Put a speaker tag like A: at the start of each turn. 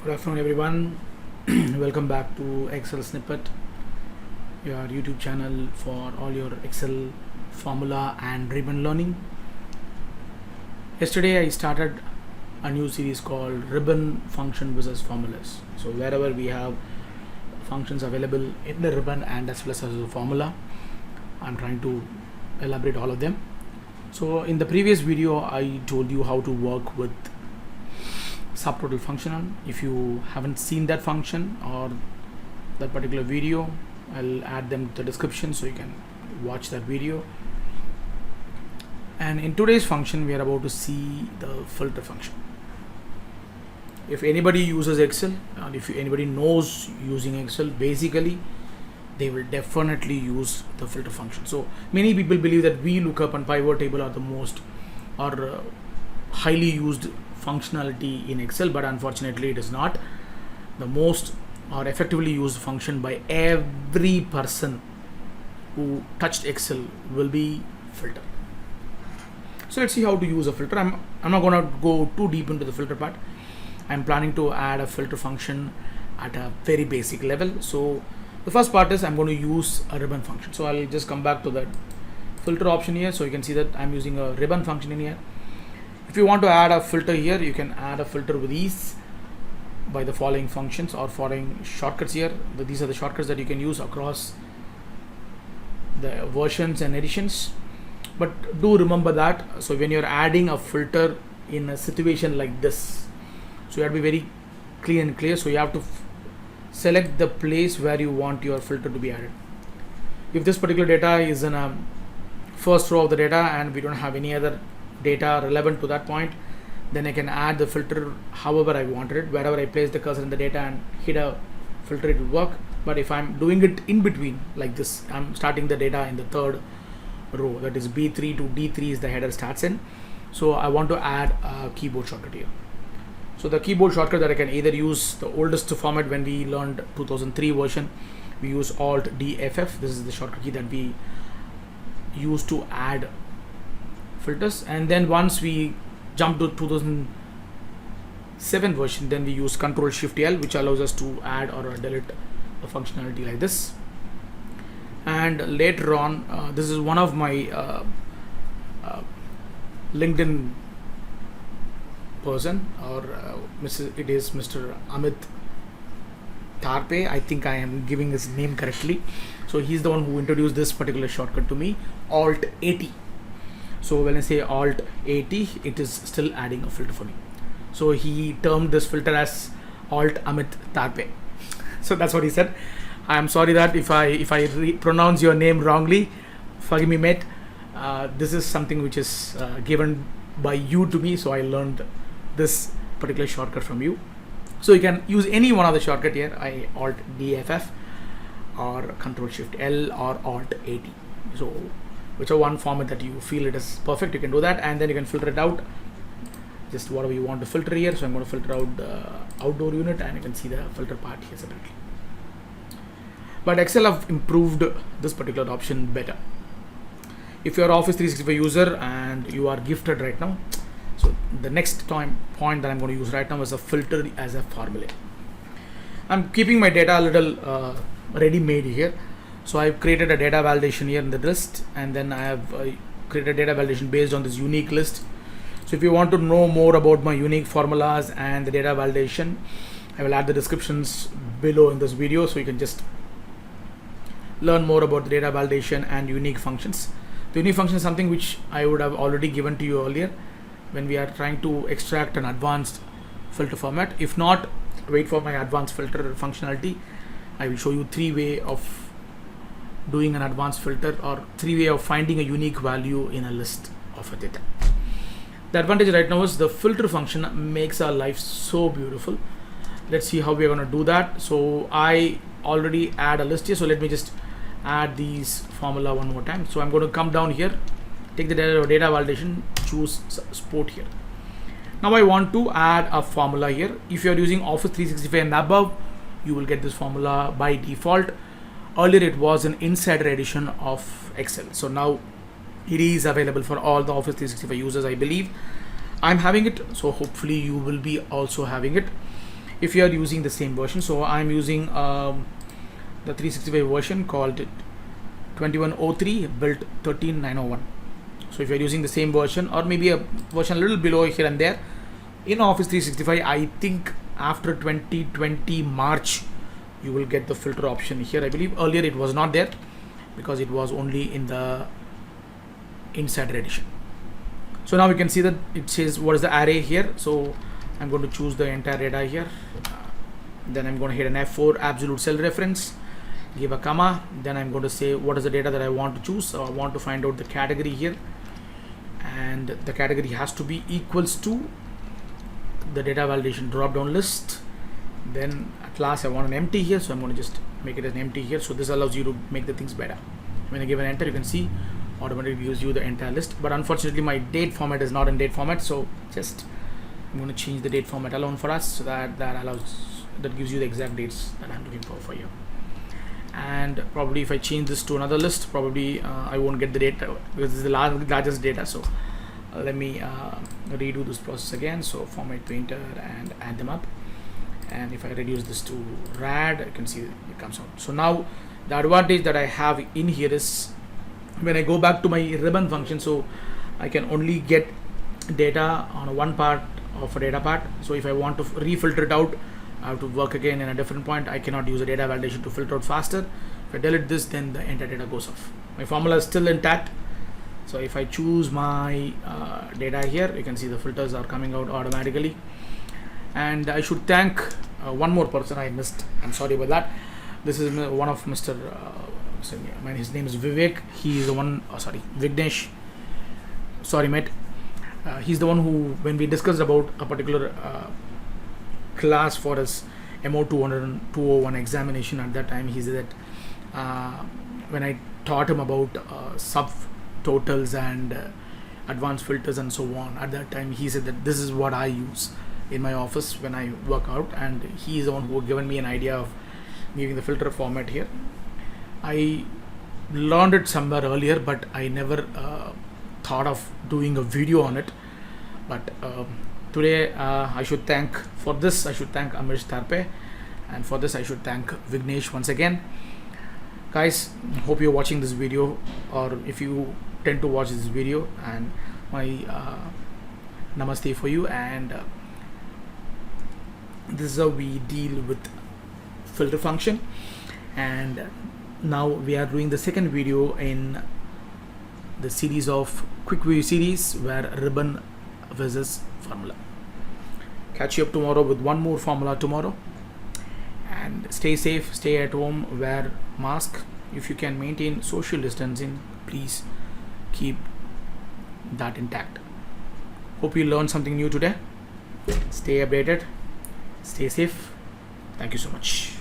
A: Good afternoon, everyone. Welcome back to Excel Snippet, your YouTube channel for all your Excel formula and ribbon learning. Yesterday, I started a new series called Ribbon Function versus Formulas. So, wherever we have functions available in the ribbon and as well as the formula, I'm trying to elaborate all of them. So, in the previous video, I told you how to work with subtotal functional. If you haven't seen that function or that particular video, I'll add them to the description so you can watch that video. And in today's function, we are about to see the filter function. If anybody uses Excel and if anybody knows using Excel, basically they will definitely use the filter function. So many people believe that VLOOKUP and pivot table are the most or highly used functionality in Excel, but unfortunately it is not. The most or effectively used function by every person who touched Excel will be filter. So let's see how to use a filter. I'm not going to go too deep into the filter part. I'm planning to add a filter function at a very basic level. So the first part is I'm going to use a ribbon function. So I'll just come back to the filter option here. So you can see that I'm using a ribbon function in here. If you want to add a filter here, you can add a filter with ease by the following functions or following shortcuts here. These are the shortcuts that you can use across the versions and editions. But do remember that. So when you're adding a filter in a situation like this, so you have to be very clean and clear. So you have to select the place where you want your filter to be added. If this particular data is in a first row of the data and we don't have any other data relevant to that point, then I can add the filter however I wanted it. Wherever I place the cursor in the data and hit a filter, it will work. But if I'm doing it in between like this, I'm starting the data in the third row, that is B3 to D3 is the header starts in. So I want to add a keyboard shortcut here. So the keyboard shortcut that I can either use the oldest format. When we learned 2003 version, we use Alt DFF. This is the shortcut key that we use to add filters. And then once we jump to 2007 version, then we use Control Shift L, which allows us to add or delete a functionality like this. And later on, this is one of my LinkedIn person, or it is Mr. Amit Tarpe. I think I am giving his name correctly. So he's the one who introduced this particular shortcut to me, Alt 80. So when I say Alt 80, it is still adding a filter for me. So he termed this filter as Alt Amit Tarpe. So that's what he said. I am sorry that if I pronounce your name wrongly, forgive me, mate. This is something which is given by you to me, so I learned this particular shortcut from you. So you can use any one of the shortcut here, Alt DFF or Control Shift L or Alt 80. So whichever one format that you feel it is perfect, you can do that, and then you can filter it out just whatever you want to filter here. So I'm going to filter out the outdoor unit, and you can see the filter part here separately. But Excel have improved this particular option better. If you're Office 365 user and you are gifted right now, so the next point that I'm going to use right now is a filter as a formula. I'm keeping my data a little ready-made here. So I've created a data validation here in the list, and then I have created data validation based on this unique list. So if you want to know more about my unique formulas and the data validation, I will add the descriptions below in this video, so you can just learn more about the data validation and unique functions. The unique function is something which I would have already given to you earlier when we are trying to extract an advanced filter format. If not, wait for my advanced filter functionality. I will show you 3 ways of doing an advanced filter, or 3 ways of finding a unique value in a list of a data. The advantage right now is the filter function makes our life so beautiful. Let's see how we are going to do that. So I already add a list here, so let me just add these formula one more time. So I'm going to come down here, take the data validation, choose sport here. Now I want to add a formula here. If you are using Office 365 and above, you will get this formula by default. Earlier it was an insider edition of Excel, so now it is available for all the Office 365 users, I believe. I'm having it, so hopefully you will be also having it. if you are using the same version. So I'm using the 365 version called 2103 built 13901. So if you're using the same version or maybe a version a little below here and there in Office 365, I think after 2020 March you will get the filter option here. I believe earlier it was not there because it was only in the Insider Edition. So now we can see that it says what is the array here. So I'm going to choose the entire data here. Then I'm going to hit an F4 absolute cell reference, give a comma, then I'm going to say what is the data that I want to choose. So I want to find out the category here, and the category has to be equals to the data validation drop down list. Then at last I want an empty here, so I'm going to just make it as an empty here. So this allows you to make the things better. When I give an enter, you can see automatically gives you the entire list, but unfortunately my date format is not in date format, so just I'm going to change the date format alone for us, so that gives you the exact dates that I'm looking for you. And probably if I change this to another list, probably I won't get the data because this is the largest data. So let me redo this process again. So format painter and add them up, and if I reduce this to rad, you can see it comes out. So now the advantage that I have in here is when I go back to my ribbon function, so I can only get data on one part of a data part. So if I want to refilter it out, I have to work again in a different point. I cannot use a data validation to filter out faster. If I delete this, then the entire data goes off. My formula is still intact. So if I choose my data here, you can see the filters are coming out automatically. And I should thank one more person I missed. I'm sorry about that. This is one of Mr. His name is Vivek. He is the one. Vignesh. Sorry, mate. He's the one who, when we discussed about a particular class for his MO 201 examination at that time, he said that when I taught him about subtotals and advanced filters and so on, at that time he said that this is what I use in my office when I work out, and he is the one who given me an idea of giving the filter format here. I learned it somewhere earlier, but I never thought of doing a video on it. But today I should thank Amish Tarpe, and for this I should thank Vignesh once again. Guys, hope you're watching this video, or if you tend to watch this video, and my namaste for you. And this is how we deal with filter function. And now we are doing the second video in the series of quick view series where ribbon versus formula. Catch you up tomorrow with one more formula tomorrow, and stay safe, stay at home, wear mask. If you can maintain social distancing, please keep that intact. Hope you learned something new today. Stay updated, stay safe. Thank you so much.